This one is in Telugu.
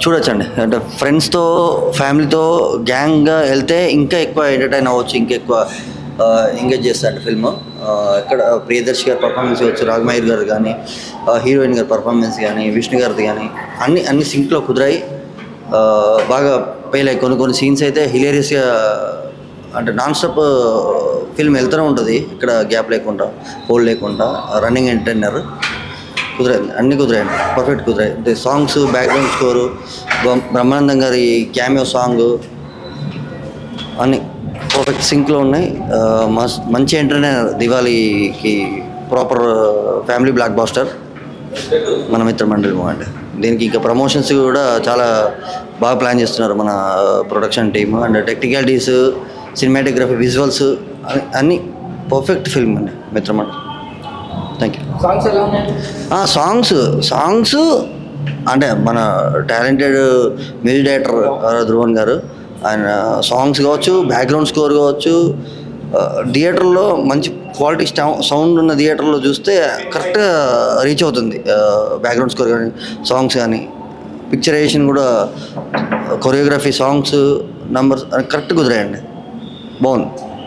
చూడొచ్చండి. అంటే ఫ్రెండ్స్‌తో, ఫ్యామిలీతో, గ్యాంగ్‌గా వెళ్తే ఇంకా ఎక్కువ ఎంటర్‌టైన్ అవ్వచ్చు. ఇంకా ఎక్కువ ఎంగేజ్ చేస్తారండి ఫిల్మ్. ఇక్కడ ప్రియదర్శి గారి పర్ఫార్మెన్స్ కావచ్చు, రాఘమయూర్ గారు కానీ, హీరోయిన్ గారి పర్ఫార్మెన్స్ కానీ, విష్ణు గారిది కానీ అన్ని సింక్‌లో కుదిరాయి. బాగా పేలాయి. కొన్ని సీన్స్ అయితే హిలేరియస్‌గా, అంటే నాన్ స్టాప్ ఫిల్మ్ వెళ్తూనే ఉంటుంది. ఇక్కడ గ్యాప్ లేకుండా, హోల్డ్ లేకుండా, రన్నింగ్ ఎంటర్టైనర్ కుదిరాయి. అన్నీ కుదిరాయండి, పర్ఫెక్ట్ కుదిరాయి. అంటే సాంగ్స్, బ్యాక్గ్రౌండ్ స్కోరు, బ్రహ్మానందం గారి క్యామియో సాంగ్ అన్నీ పర్ఫెక్ట్ సింక్లో ఉన్నాయి. మంచి ఎంటర్టైనర్. దివాళీకి ప్రాపర్ ఫ్యామిలీ బ్లాక్ బాస్టర్ మన మిత్రమండలి అండి. దీనికి ఇంకా ప్రమోషన్స్ కూడా చాలా బాగా ప్లాన్ చేస్తున్నారు మన production team. And technicalities, cinematography, visuals అన్నీ పర్ఫెక్ట్ ఫిల్మ్ అండి మిత్రమండలి. Thank you. సాంగ్స్ అంటే మన టాలెంటెడ్ మ్యూజిక్ డైరెక్టర్ ధ్రువన్ గారు, ఆయన సాంగ్స్ కావచ్చు, బ్యాక్గ్రౌండ్ స్కోర్ కావచ్చు, థియేటర్లో మంచి క్వాలిటీ సౌండ్ ఉన్న థియేటర్లో చూస్తే కరెక్ట్గా రీచ్ అవుతుంది. బ్యాక్గ్రౌండ్ స్కోర్ కానీ, సాంగ్స్ కానీ, పిక్చరైజేషన్ కూడా, కొరియోగ్రఫీ, సాంగ్స్, నంబర్స్ కరెక్ట్ కుదిరాయండి. బాగుంది.